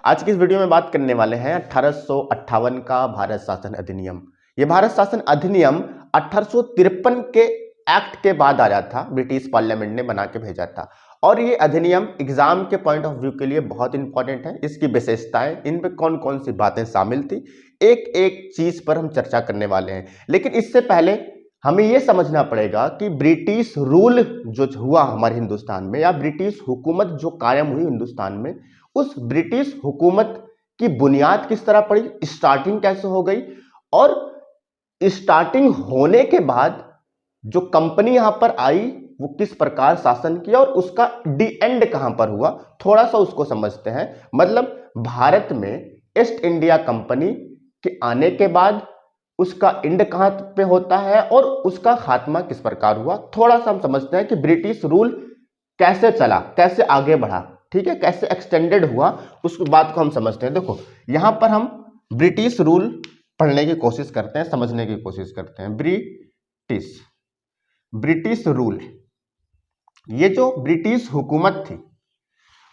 आज की इस वीडियो में बात करने वाले हैं 1858 का भारत शासन अधिनियम। यह भारत शासन अधिनियम 1853 के एक्ट के बाद आया था, ब्रिटिश पार्लियामेंट ने बना के भेजा था। और ये अधिनियम एग्जाम के पॉइंट ऑफ व्यू के लिए बहुत इंपॉर्टेंट है। इसकी विशेषताएं, इन पे कौन कौन सी बातें शामिल थी, एक एक चीज पर हम चर्चा करने वाले हैं। लेकिन इससे पहले हमें यह समझना पड़ेगा कि ब्रिटिश रूल जो हुआ हमारे हिंदुस्तान में, या ब्रिटिश हुकूमत जो कायम हुई हिंदुस्तान में, उस ब्रिटिश हुकूमत की बुनियाद किस तरह पड़ी, स्टार्टिंग कैसे हो गई, और स्टार्टिंग होने के बाद जो कंपनी यहां पर आई वो किस प्रकार शासन किया, और उसका डी एंड कहां पर हुआ, थोड़ा सा उसको समझते हैं। मतलब भारत में ईस्ट इंडिया कंपनी के आने के बाद उसका एंड कहां पे होता है और उसका खात्मा किस प्रकार हुआ, थोड़ा सा हम समझते हैं कि ब्रिटिश रूल कैसे चला, कैसे आगे बढ़ा, ठीक है, कैसे एक्सटेंडेड हुआ, उस बात को हम समझते हैं। देखो यहां पर हम ब्रिटिश रूल पढ़ने की कोशिश करते हैं, समझने की कोशिश करते हैं। ब्रिटिश रूल, ये जो ब्रिटिश हुकूमत थी,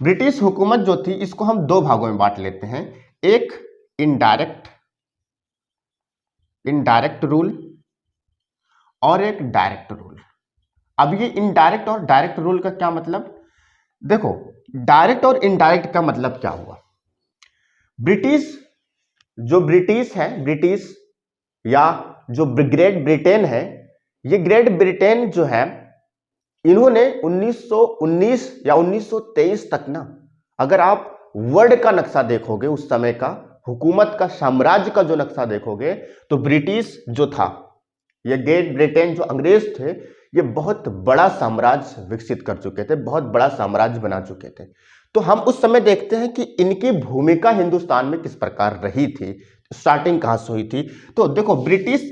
ब्रिटिश हुकूमत जो थी, इसको हम दो भागों में बांट लेते हैं। एक इनडायरेक्ट रूल और एक डायरेक्ट रूल। अब ये इनडायरेक्ट और डायरेक्ट रूल का क्या मतलब, देखो डायरेक्ट और इनडायरेक्ट का मतलब क्या हुआ। ब्रिटिश या जो ग्रेट ब्रिटेन है, ये ग्रेट ब्रिटेन जो है, इन्होंने 1919 या 1923 तक ना, अगर आप वर्ल्ड का नक्शा देखोगे, उस समय का हुकूमत का, साम्राज्य का जो नक्शा देखोगे, तो ब्रिटिश जो था, ये ग्रेट ब्रिटेन जो अंग्रेज थे, ये बहुत बड़ा साम्राज्य विकसित कर चुके थे, बहुत बड़ा साम्राज्य बना चुके थे। तो हम उस समय देखते हैं कि इनकी भूमिका हिंदुस्तान में किस प्रकार रही थी, स्टार्टिंग कहां से हुई थी। तो देखो ब्रिटिश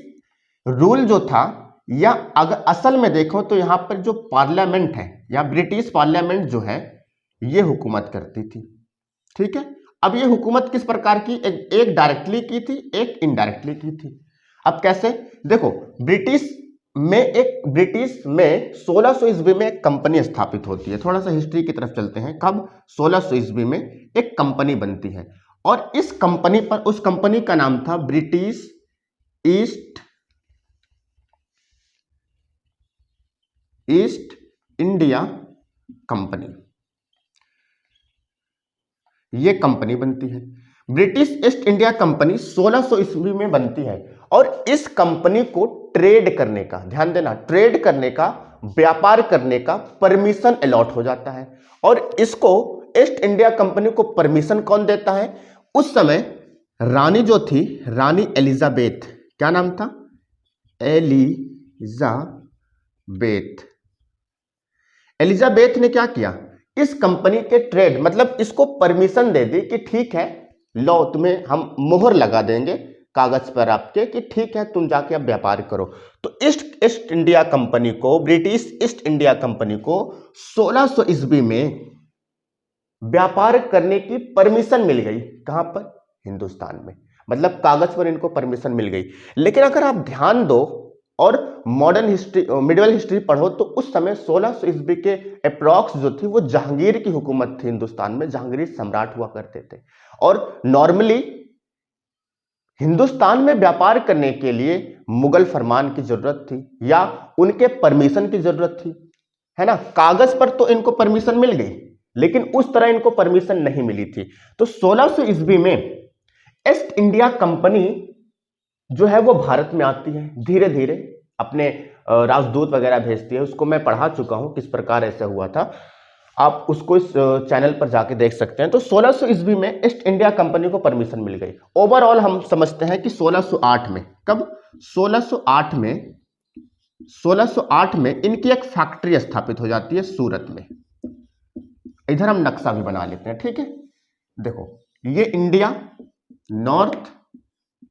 रूल जो था, या अगर असल में देखो तो यहां पर जो पार्लियामेंट है, या ब्रिटिश पार्लियामेंट जो है, ये हुकूमत करती थी, ठीक है। अब ये हुकूमत किस प्रकार की, एक डायरेक्टली की थी, एक इनडायरेक्टली की थी। अब कैसे, देखो ब्रिटिश में 1600 ईस्वी में एक कंपनी स्थापित होती है। थोड़ा सा हिस्ट्री की तरफ चलते हैं। कब, 1600 ईस्वी में एक कंपनी बनती है, और इस कंपनी पर, उस कंपनी का नाम था ब्रिटिश ईस्ट इंडिया कंपनी। ये कंपनी बनती है, ब्रिटिश ईस्ट इंडिया कंपनी 1600 ईस्वी में बनती है। और इस कंपनी को ट्रेड करने का, ध्यान देना, ट्रेड करने का, व्यापार करने का परमिशन अलॉट हो जाता है। और इसको, ईस्ट इंडिया कंपनी को परमिशन कौन देता है, उस समय रानी जो थी, रानी एलिजाबेथ, क्या नाम था, एलिजाबेथ ने क्या किया, इस कंपनी के ट्रेड, मतलब इसको परमिशन दे दी कि ठीक है, लो तुम्हें हम मोहर लगा देंगे कागज पर आपके कि ठीक है, तुम जाके अब व्यापार करो। तो ईस्ट इंडिया कंपनी को, ब्रिटिश ईस्ट इंडिया कंपनी को 1600 ईस्वी में व्यापार करने की परमिशन मिल गई। कहां पर, हिंदुस्तान में, मतलब कागज पर इनको परमिशन मिल गई। लेकिन अगर आप ध्यान दो और मॉडर्न हिस्ट्री, मिडिवल हिस्ट्री पढ़ो, तो उस समय 1600 ईस्वी के अप्रॉक्स जो थी, वो जहांगीर की हुकूमत थी हिंदुस्तान में, जहांगीर सम्राट हुआ करते थे। और नॉर्मली हिंदुस्तान में व्यापार करने के लिए मुगल फरमान की जरूरत थी, या उनके परमिशन की जरूरत थी, है ना। कागज पर तो इनको परमिशन मिल गई, लेकिन उस तरह इनको परमिशन नहीं मिली थी। तो 1600 ईस्वी में ईस्ट इंडिया कंपनी जो है वो भारत में आती है, धीरे धीरे अपने राजदूत वगैरह भेजती है। उसको मैं पढ़ा चुका हूं किस प्रकार ऐसा हुआ था, आप उसको इस चैनल पर जाके देख सकते हैं। तो 1600 ईस्वी में ईस्ट इंडिया कंपनी को परमिशन मिल गई। ओवरऑल हम समझते हैं कि 1608 में, कब, 1608 में इनकी एक फैक्ट्री स्थापित हो जाती है सूरत में। इधर हम नक्शा भी बना लेते हैं, ठीक है। देखो ये इंडिया, नॉर्थ,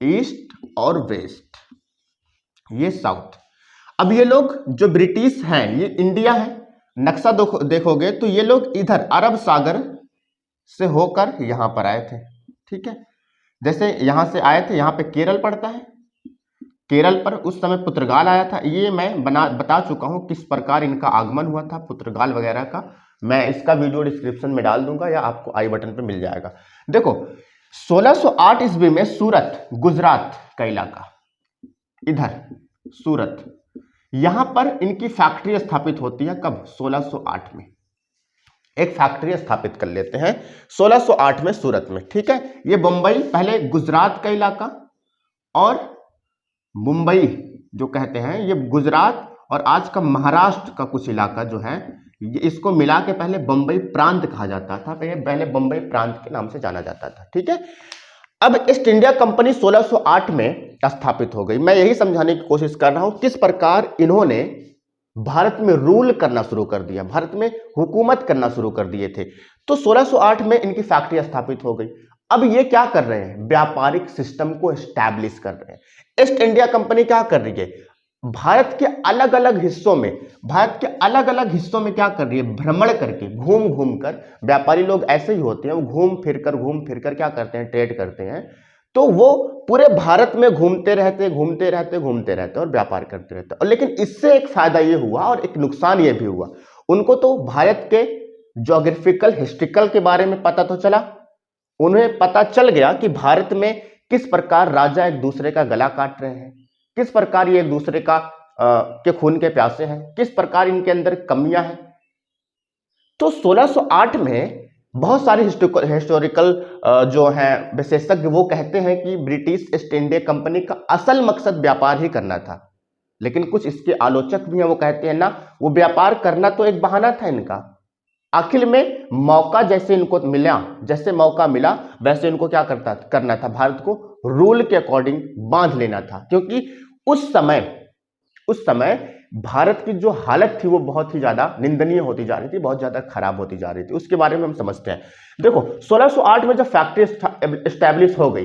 ईस्ट और वेस्ट, ये साउथ। अब ये लोग जो ब्रिटिश हैं, ये इंडिया है, नक्शा देखोगे तो ये लोग इधर अरब सागर से होकर यहां पर आए थे, ठीक है। जैसे यहां से आए थे, यहां पे केरल पड़ता है, केरल पर उस समय पुर्तगाल आया था। ये मैं बता चुका हूं किस प्रकार इनका आगमन हुआ था पुर्तगाल वगैरह का। मैं इसका वीडियो डिस्क्रिप्शन में डाल दूंगा, या आपको आई बटन पे मिल जाएगा। देखो 1608 ईस्वी में सूरत, गुजरात का इलाका, इधर सूरत, यहां पर इनकी फैक्ट्री स्थापित होती है। कब? 1608 में एक फैक्ट्री स्थापित कर लेते हैं 1608 में सूरत में। ठीक है, ये मुंबई, पहले गुजरात का इलाका और मुंबई जो कहते हैं, ये गुजरात और आज का महाराष्ट्र का कुछ इलाका जो है, इसको मिला के पहले बंबई प्रांत कहा जाता था, पहले बंबई प्रांत के नाम से जाना जाता था। ठीक है, अब ईस्ट इंडिया कंपनी 1608 में स्थापित हो गई। मैं यही समझाने की कोशिश कर रहा हूं किस प्रकार इन्होंने भारत में रूल करना शुरू कर दिया, भारत में हुकूमत करना शुरू कर दिए थे। तो 1608 में इनकी फैक्ट्री स्थापित हो गई। अब ये क्या कर रहे हैं? व्यापारिक सिस्टम को एस्टैब्लिश कर रहे हैं। ईस्ट इंडिया कंपनी क्या कर रही है? भारत के अलग अलग हिस्सों में, क्या कर रही है? भ्रमण करके, घूम घूम कर, व्यापारी लोग ऐसे ही होते हैं, वो घूम फिर कर क्या करते हैं? ट्रेड करते हैं। तो वो पूरे भारत में घूमते रहते और व्यापार करते रहते। और लेकिन इससे एक फायदा ये हुआ और एक नुकसान ये भी हुआ, उनको तो भारत के ज्योग्राफिकल, हिस्ट्रिकल के बारे में पता तो चला, उन्हें पता चल गया कि भारत में किस प्रकार राजा एक दूसरे का गला काट रहे हैं, किस प्रकार ये एक दूसरे का के खून के प्यासे हैं, किस प्रकार इनके अंदर कमियां हैं। तो 1608 में बहुत सारे हिस्टोरिकल जो हैं विशेषज्ञ वो कहते हैं कि ब्रिटिश ईस्ट इंडिया कंपनी का असल मकसद व्यापार ही करना था। लेकिन कुछ इसके आलोचक भी हैं, वो कहते हैं ना, वो व्यापार करना तो एक बहाना था इनका। आखिर में मौका जैसे मौका मिला वैसे इनको क्या करना था? भारत को रूल के अकॉर्डिंग बांध लेना था। क्योंकि उस समय भारत की जो हालत थी वो बहुत ही ज्यादा निंदनीय होती जा रही थी, बहुत ज्यादा खराब होती जा रही थी। उसके बारे में हम समझते हैं। देखो 1608 में जब फैक्ट्री एस्टैब्लिश हो गई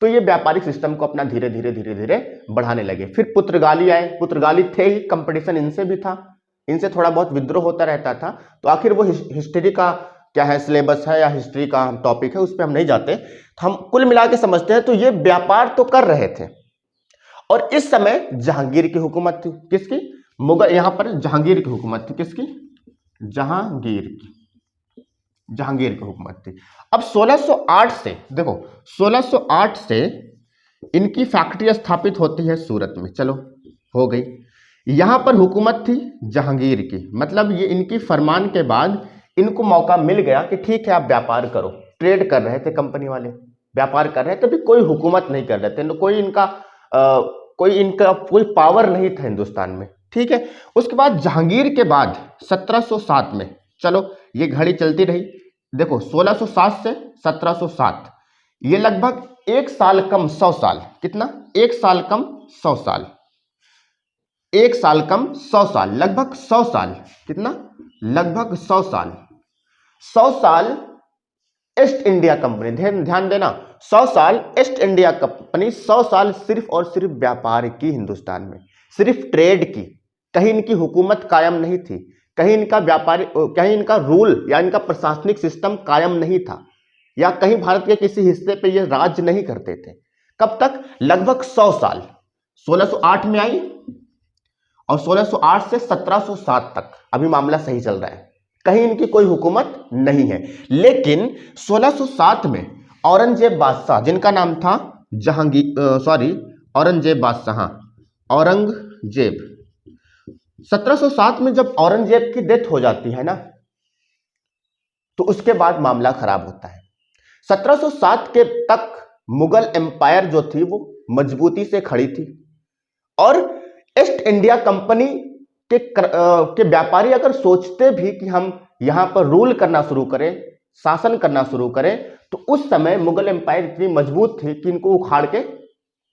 तो ये व्यापारिक सिस्टम को अपना धीरे धीरे बढ़ाने लगे। फिर पुर्तगाली आए, पुर्तगाली थे ही, कंपटीशन इनसे भी था, इनसे थोड़ा बहुत विद्रोह होता रहता था। तो आखिर वो हिस्ट्री का क्या है, सिलेबस है या हिस्ट्री का टॉपिक है, उस पर हम नहीं जाते। तो हम कुल मिला के समझते हैं। तो ये व्यापार तो कर रहे थे और इस समय जहांगीर की हुकूमत थी। किसकी? मुगल, यहां पर जहांगीर की हुकूमत थी। किसकी? जहांगीर की हुकूमत थी। अब 1608 से देखो, 1608 से इनकी फैक्ट्री स्थापित होती है सूरत में। चलो, हो गई। यहां पर हुकूमत थी जहांगीर की, मतलब ये इनकी फरमान के बाद इनको मौका मिल गया कि ठीक है आप व्यापार करो। ट्रेड कर रहे थे कंपनी वाले, व्यापार कर रहे थे, तभी कोई हुकूमत नहीं कर रहे थे, कोई पावर नहीं था हिंदुस्तान में। ठीक है, उसके बाद जहांगीर के बाद 1707 में, चलो ये घड़ी चलती रही। देखो 1607 से 1707, ये लगभग 1 साल कम 100 साल, कितना? 1 साल कम 100 साल, 1 साल कम 100 साल, लगभग 100 साल, कितना? लगभग 100 साल। 100 साल ईस्ट इंडिया कंपनी, ध्यान देना, 100 साल ईस्ट इंडिया कंपनी, 100 साल सिर्फ और सिर्फ व्यापार की, हिंदुस्तान में सिर्फ ट्रेड की। कहीं इनकी हुकूमत कायम नहीं थी, कहीं इनका रूल या इनका प्रशासनिक सिस्टम कायम नहीं था, या कहीं भारत के किसी हिस्से पे ये राज नहीं करते थे। कब तक? लगभग 100 साल। 1608 में आई और 1608 से 1707 तक अभी मामला सही चल रहा है, कहीं इनकी कोई हुकूमत नहीं है। लेकिन 1607 में औरंगजेब बादशाह, जिनका नाम था औरंगजेब बादशाह, औरंगजेब, 1707 में जब औरंगजेब की डेथ हो जाती है ना, तो उसके बाद मामला खराब होता है। 1707 के तक मुगल एम्पायर जो थी वो मजबूती से खड़ी थी और ईस्ट इंडिया कंपनी के व्यापारी अगर सोचते भी कि हम यहां पर रूल करना शुरू करें, शासन करना शुरू करें, तो उस समय मुगल एम्पायर इतनी मजबूत थी कि इनको उखाड़ के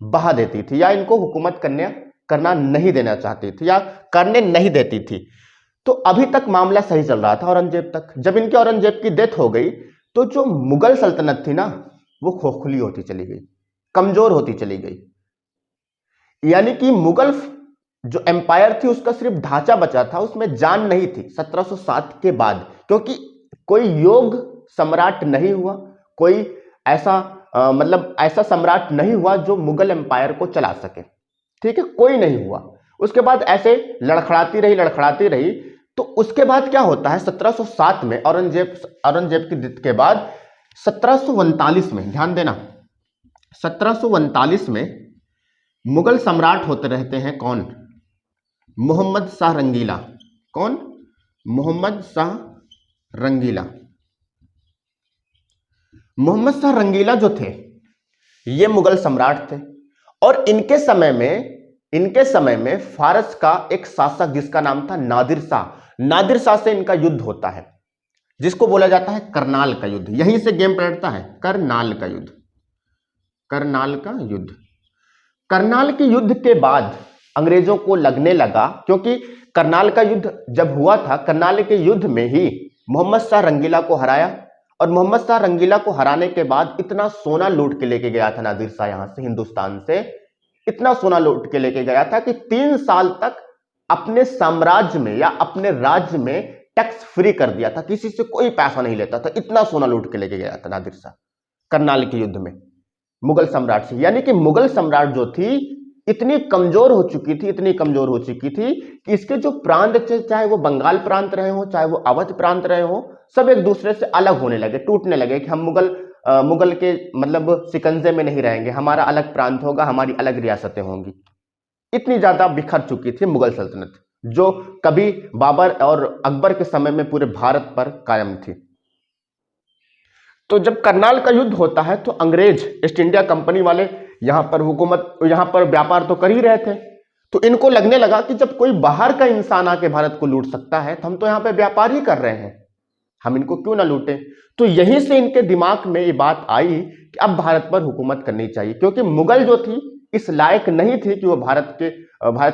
बहा देती थी, या इनको हुकूमत करना नहीं देना चाहती थी, या करने नहीं देती थी। तो अभी तक मामला सही चल रहा था औरंगजेब तक। जब इनके औरंगजेब की डेथ हो गई तो जो मुगल सल्तनत थी ना, वो खोखली होती चली गई, कमजोर होती चली गई। यानी कि मुगल जो एम्पायर थी उसका सिर्फ ढांचा बचा था, उसमें जान नहीं थी 1707 के बाद, क्योंकि कोई योग सम्राट नहीं हुआ, कोई ऐसा ऐसा सम्राट नहीं हुआ जो मुगल एम्पायर को चला सके। ठीक है, कोई नहीं हुआ। उसके बाद ऐसे लड़खड़ाती रही। तो उसके बाद क्या होता है? 1707 में औरंगजेब की डेथ के बाद 1739 में, ध्यान देना, 1739 में मुगल सम्राट होते रहते हैं कौन? मोहम्मद शाह रंगीला। कौन? मोहम्मद शाह रंगीला। मोहम्मद शाह रंगीला जो थे ये मुगल सम्राट थे और इनके समय में फारस का एक शासक जिसका नाम था नादिर शाह से इनका युद्ध होता है, जिसको बोला जाता है करनाल का युद्ध। यहीं से गेम पलटता है, करनाल का युद्ध। करनाल का युद्ध, करनाल के युद्ध के बाद अंग्रेजों को लगने लगा, क्योंकि करनाल का युद्ध जब हुआ था, करनाल के युद्ध में ही मोहम्मद शाह रंगीला को हराया और मोहम्मद शाह रंगीला को हराने के बाद इतना सोना लूट के लेके गया था नादिर शाह, यहां से हिंदुस्तान से इतना सोना लूट के लेके गया था कि 3 साल तक अपने साम्राज्य में या अपने राज्य में टैक्स फ्री कर दिया था, किसी से कोई पैसा नहीं लेता था, इतना सोना लूट के लेके गया था नादिर शाह करनाल के युद्ध में मुगल सम्राट से। यानी कि मुगल सम्राट जो थी इतनी कमजोर हो चुकी थी कि इसके जो प्रांत थे, चाहे वो बंगाल प्रांत रहे हो, चाहे वो अवध प्रांत रहे हो, सब एक दूसरे से अलग होने लगे, टूटने लगे कि हम मुगल के मतलब शिकंजे में नहीं रहेंगे, हमारा अलग प्रांत होगा, हमारी अलग रियासतें होंगी। इतनी ज्यादा बिखर चुकी थी मुगल सल्तनत, जो कभी बाबर और अकबर के समय में पूरे भारत पर कायम थी। तो जब करनाल का युद्ध होता है तो अंग्रेज ईस्ट इंडिया कंपनी वाले यहां पर व्यापार तो कर ही रहे थे, तो इनको लगने लगा कि जब कोई बाहर का इंसान आके भारत को लूट सकता है तो हम तो यहां पे व्यापार ही कर रहे हैं, हम इनको क्यों ना लूटें। तो यहीं से इनके दिमाग में ये बात आई कि अब भारत पर हुकूमत करनी चाहिए, क्योंकि मुगल जो थी इस लायक नहीं थी कि वो भारत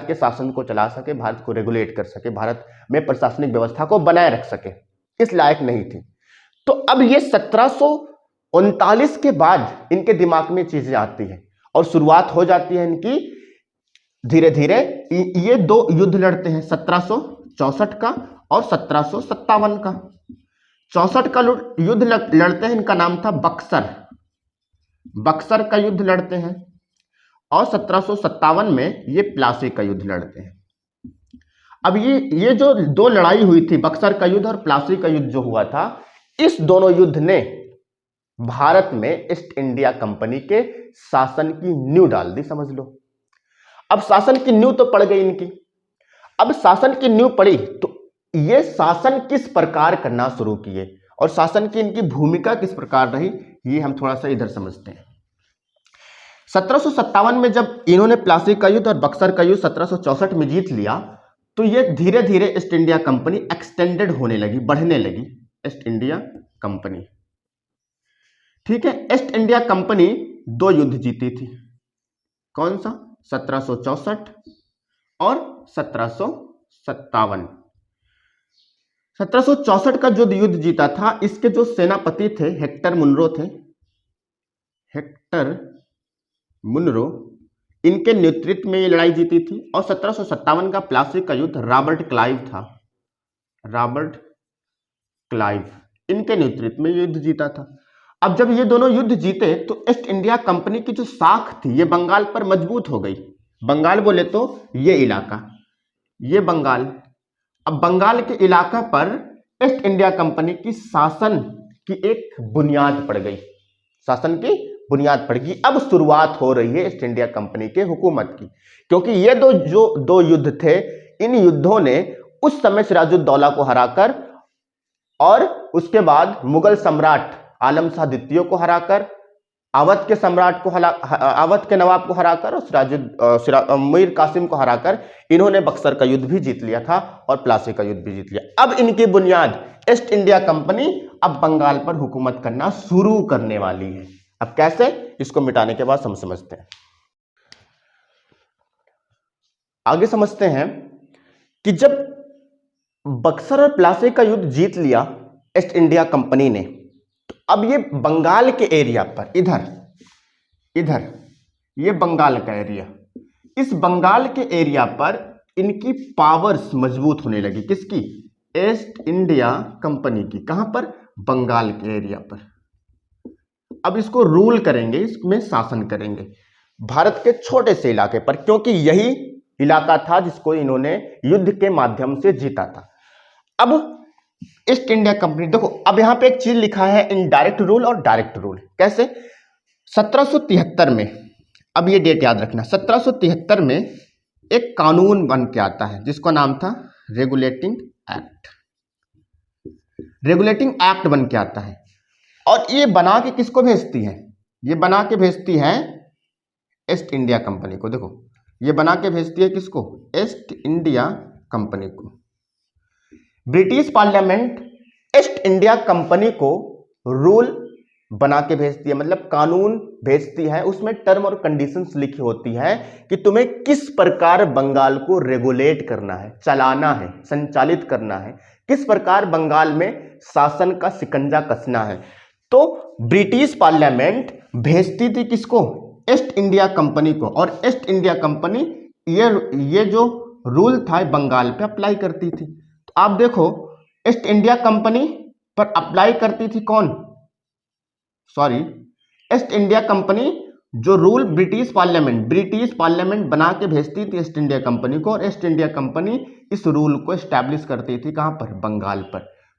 के शासन को चला सके, भारत को रेगुलेट कर सके, भारत में प्रशासनिक व्यवस्था को बनाए रख सके, इस लायक नहीं थी। तो अब ये 1739 के बाद इनके दिमाग में चीजें आती है और शुरुआत हो जाती है इनकी धीरे धीरे। ये 2 युद्ध लड़ते हैं, 1764 का और 1757 का। 64 का युद्ध लड़ते हैं, इनका नाम था बक्सर का युद्ध लड़ते हैं, और 1757 में ये प्लासी का युद्ध लड़ते हैं। अब ये जो 2 लड़ाई हुई थी, बक्सर का युद्ध और प्लासी का युद्ध जो हुआ था, इस दोनों युद्ध ने भारत में ईस्ट इंडिया कंपनी के शासन की नींव डाल दी, समझ लो। अब शासन की नींव तो पड़ गई इनकी। अब शासन की नींव पड़ी तो ये शासन किस प्रकार करना शुरू किए और शासन की इनकी भूमिका किस प्रकार रही, ये हम थोड़ा सा इधर समझते हैं। 1757 में जब इन्होंने प्लासी का युद्ध और बक्सर का युद्ध 1764 में जीत लिया, तो ये धीरे धीरे ईस्ट इंडिया कंपनी एक्सटेंडेड होने लगी, बढ़ने लगी ईस्ट इंडिया कंपनी। ठीक है, ईस्ट इंडिया कंपनी 2 युद्ध जीती थी, कौन सा? 1764 और 1757। 1764 का जो युद्ध जीता था, इसके जो सेनापति थे हेक्टर मुनरो, इनके नेतृत्व में ये लड़ाई जीती थी। और 1757 का प्लासी का युद्ध रॉबर्ट क्लाइव इनके नेतृत्व में युद्ध जीता था। अब जब ये दोनों युद्ध जीते तो ईस्ट इंडिया कंपनी की जो साख थी ये बंगाल पर मजबूत हो गई। बंगाल बोले तो ये इलाका, ये बंगाल। अब बंगाल के इलाका पर ईस्ट इंडिया कंपनी की शासन की एक बुनियाद पड़ गई, शासन की बुनियाद पड़ गई। अब शुरुआत हो रही है ईस्ट इंडिया कंपनी के हुकूमत की, क्योंकि ये दो युद्ध थे, इन युद्धों ने उस समय सिराजुद्दौला को हराकर और उसके बाद मुगल सम्राट आलम शाह द्वितीय को हराकर, अवध के नवाब को हराकर और मीर कासिम को हराकर इन्होंने बक्सर का युद्ध भी जीत लिया था और प्लासी का युद्ध भी जीत लिया। अब इनकी बुनियाद ईस्ट इंडिया कंपनी अब बंगाल पर हुकूमत करना शुरू करने वाली है। अब कैसे, इसको मिटाने के बाद हम समझते हैं। आगे समझते हैं कि जब बक्सर और प्लासी का युद्ध जीत लिया ईस्ट इंडिया कंपनी ने, तो अब ये बंगाल के एरिया पर इधर ये बंगाल का एरिया, इस बंगाल के एरिया पर इनकी पावर्स मजबूत होने लगी। किसकी? ईस्ट इंडिया कंपनी की। कहां पर? बंगाल के एरिया पर। अब इसको रूल करेंगे, इसमें शासन करेंगे भारत के छोटे से इलाके पर, क्योंकि यही इलाका था जिसको इन्होंने युद्ध के माध्यम से जीता था। अब ईस्ट इंडिया कंपनी, देखो अब यहां पे एक चीज लिखा है इनडायरेक्ट रूल और डायरेक्ट रूल। कैसे? 1773 में, अब ये डेट याद रखना, 1773 में एक कानून बन के आता है जिसका नाम था रेगुलेटिंग एक्ट। रेगुलेटिंग एक्ट बन के आता है और ये बना के किसको भेजती है? ये बना के भेजती है ईस्ट इंडिया कंपनी को। देखो ये बना के भेजती है किसको? ईस्ट इंडिया कंपनी को। British parliament east India company को रूल बना के भेजती है, मतलब कानून भेजती है, उसमें टर्म और कंडीशंस लिखी होती है कि तुम्हें किस प्रकार बंगाल को रेगुलेट करना है, चलाना है, संचालित करना है, किस प्रकार बंगाल में शासन का शिकंजा कसना है। तो ब्रिटिश पार्लियामेंट भेजती थी किसको? ईस्ट इंडिया कंपनी को, और ईस्ट इंडिया कंपनी ये जो रूल था बंगाल पे अप्लाई करती थी। तो आप देखो ईस्ट इंडिया कंपनी पर अप्लाई करती थी कौन? सॉरी, ईस्ट इंडिया कंपनी जो रूल ब्रिटिश पार्लियामेंट बना के भेजती थी ईस्ट इंडिया कंपनी को, और ईस्ट इंडिया कंपनी इस रूल को एस्टैब्लिश करती थी कहां पर? बंगाल पर।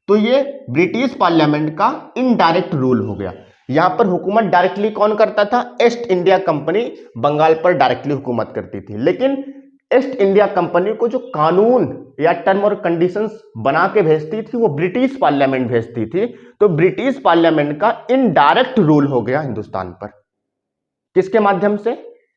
तो ये ब्रिटिश पार्लियामेंट का इनडायरेक्ट रूल हो गया। यहां पर हुकूमत डायरेक्टली कौन करता था? ईस्ट इंडिया कंपनी बंगाल पर डायरेक्टली हुकूमत करती थी, लेकिन ईस्ट इंडिया कंपनी को जो कानून या टर्म और कंडीशंस बना के भेजती थी वो ब्रिटिश पार्लियामेंट भेजती थी। तो ब्रिटिश पार्लियामेंट का इनडायरेक्ट रूल हो गया हिंदुस्तान पर। किसके माध्यम से?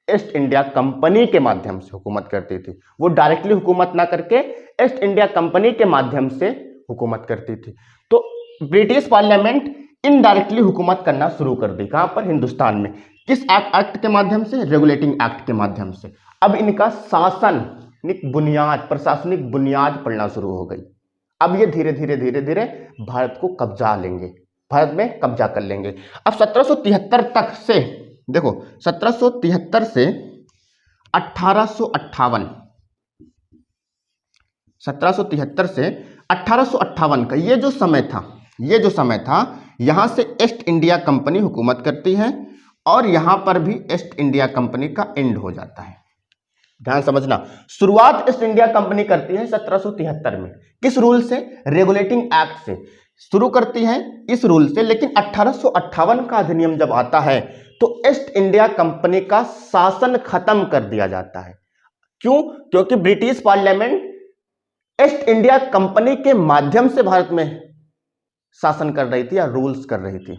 ईस्ट इंडिया कंपनी के माध्यम से हुकूमत करती थी। वो डायरेक्टली हुकूमत ना करके ईस्ट इंडिया कंपनी के माध्यम से हुकूमत करती थी। तो ब्रिटिश पार्लियामेंट इनडायरेक्टली हुकूमत करना शुरू कर दी। कहां पर? हिंदुस्तान में। किस एक्ट के माध्यम से? रेगुलेटिंग एक्ट के माध्यम से। अब इनका शासनिक बुनियाद, प्रशासनिक बुनियाद पड़ना शुरू हो गई। अब ये धीरे धीरे भारत को कब्जा लेंगे, भारत में कब्जा कर लेंगे। अब 1773 तक से, देखो 1773 से 1858, 1773 से 1858 का ये जो समय था, यहां से ईस्ट इंडिया कंपनी हुकूमत करती है और यहां पर भी ईस्ट इंडिया कंपनी का एंड हो जाता है। ध्यान समझना, शुरुआत ईस्ट इंडिया कंपनी करती है 1773 में। किस रूल से? रेगुलेटिंग एक्ट से शुरू करती है, इस रूल से। लेकिन 1858 का अधिनियम जब आता है तो ईस्ट इंडिया कंपनी का शासन खत्म कर दिया जाता है। क्यों? क्योंकि British parliament east India company के माध्यम से भारत में शासन कर रही थी या रूल्स कर रही थी,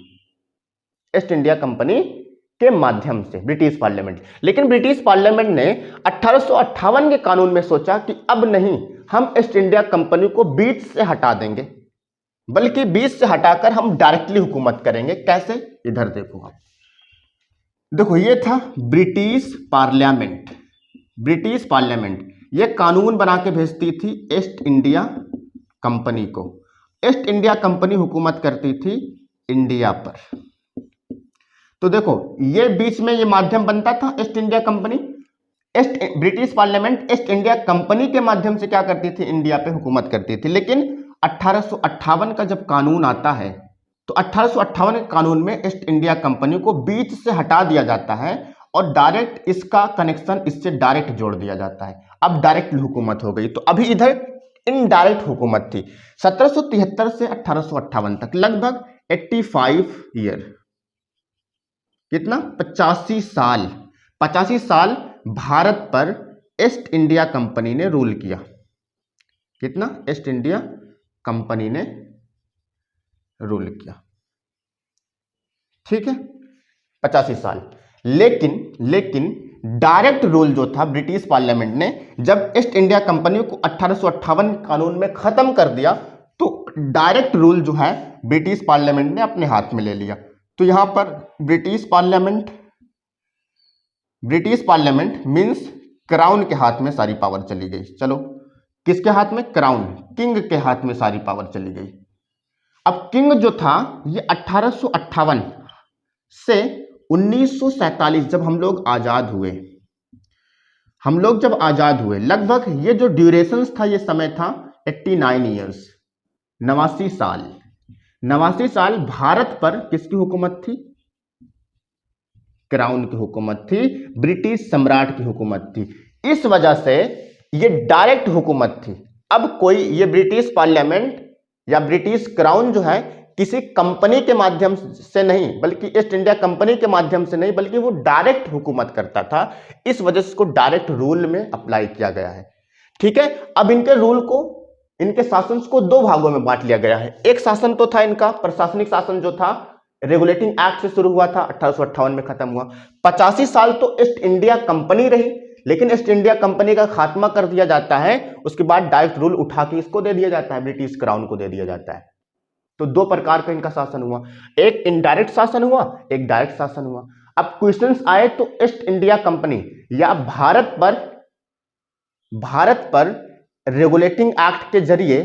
ईस्ट इंडिया कंपनी के माध्यम से ब्रिटिश पार्लियामेंट। लेकिन ब्रिटिश पार्लियामेंट ने 1858 के कानून में सोचा कि अब नहीं, हम ईस्ट इंडिया कंपनी को बीच से हटा देंगे, बल्कि बीच से हटाकर हम डायरेक्टली हुकूमत करेंगे। कैसे? इधर देखो आप, देखो ये था ब्रिटिश पार्लियामेंट ये कानून बना के भेजती थी ईस्ट इंडिया कंपनी को। ईस्ट इंडिया कंपनी हुकूमत करती थी इंडिया पर। तो देखो ये बीच में ये माध्यम बनता था east India company. British parliament east India company के माध्यम से क्या करती थी? इंडिया पे हुकूमत करती थी। लेकिन 1858 का जब कानून आता है तो 1858 के कानून में ईस्ट इंडिया कंपनी को बीच से हटा दिया जाता है और डायरेक्ट इसका कनेक्शन इससे डायरेक्ट जोड़ दिया जाता है। अब डायरेक्ट हुकूमत हो गई। तो अभी इधर इनडायरेक्ट हुकूमत थी 1773 से 1858 तक, लगभग 85 ईयर। कितना? 85 साल भारत पर ईस्ट इंडिया कंपनी ने रूल किया। कितना? ईस्ट इंडिया कंपनी ने रूल किया, ठीक है, 85 साल। लेकिन डायरेक्ट रूल जो था ब्रिटिश पार्लियामेंट ने जब ईस्ट इंडिया कंपनी को 1858 कानून में खत्म कर दिया तो डायरेक्ट रूल जो है ब्रिटिश पार्लियामेंट ने अपने हाथ में ले लिया। तो यहां पर ब्रिटिश पार्लियामेंट मींस क्राउन के हाथ में सारी पावर चली गई। चलो किसके हाथ में? क्राउन, किंग के हाथ में सारी पावर चली गई। अब किंग जो था ये 1858 से 1947 जब हम लोग आजाद हुए, लगभग ये जो ड्यूरेशन था, ये समय था 89 ईयर्स, 89 साल भारत पर किसकी हुकूमत थी? क्राउन की हुकूमत थी, ब्रिटिश सम्राट की हुकूमत थी। इस वजह से ये डायरेक्ट हुकूमत थी। अब कोई ये ब्रिटिश पार्लियामेंट या ब्रिटिश क्राउन जो है किसी कंपनी के माध्यम से नहीं, बल्कि ईस्ट इंडिया कंपनी के माध्यम से नहीं, बल्कि वो डायरेक्ट हुकूमत करता था। इस वजह से इसको डायरेक्ट रूल में अप्लाई किया गया है। ठीक है, अब इनके रूल को, इनके शासन को दो भागों में बांट लिया गया है। एक शासन तो था इनका प्रशासनिक शासन, जो था रेगुलेटिंग एक्ट से शुरू हुआ था, 1858 में खत्म हुआ। 85 साल तो ईस्ट इंडिया कंपनी रही, लेकिन ईस्ट इंडिया कंपनी का खात्मा कर दिया जाता है। उसके बाद डायरेक्ट रूल उठा के इसको दे दिया जाता है, ब्रिटिश क्राउन को दे दिया जाता है। तो दो प्रकार का इनका शासन हुआ, एक इनडायरेक्ट शासन हुआ, एक डायरेक्ट शासन हुआ। अब क्वेश्चंस आए तो ईस्ट इंडिया कंपनी या भारत पर रेगुलेटिंग एक्ट के जरिए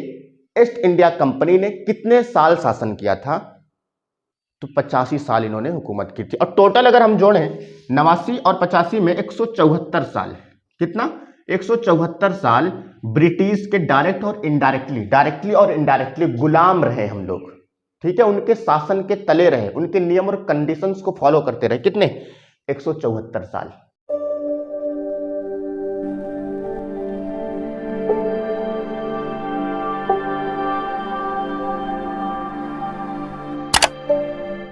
ईस्ट इंडिया कंपनी ने कितने साल शासन किया था? तो 85 साल इन्होंने हुकूमत की थी। और टोटल अगर हम जोड़ें 89 और 85 में 174 साल, कितना? 174 साल ब्रिटिश के डायरेक्ट और इनडायरेक्टली गुलाम रहे हम लोग। ठीक है, उनके शासन के तले रहे, उनके नियम और कंडीशंस को फॉलो करते रहे। कितने? 174 साल।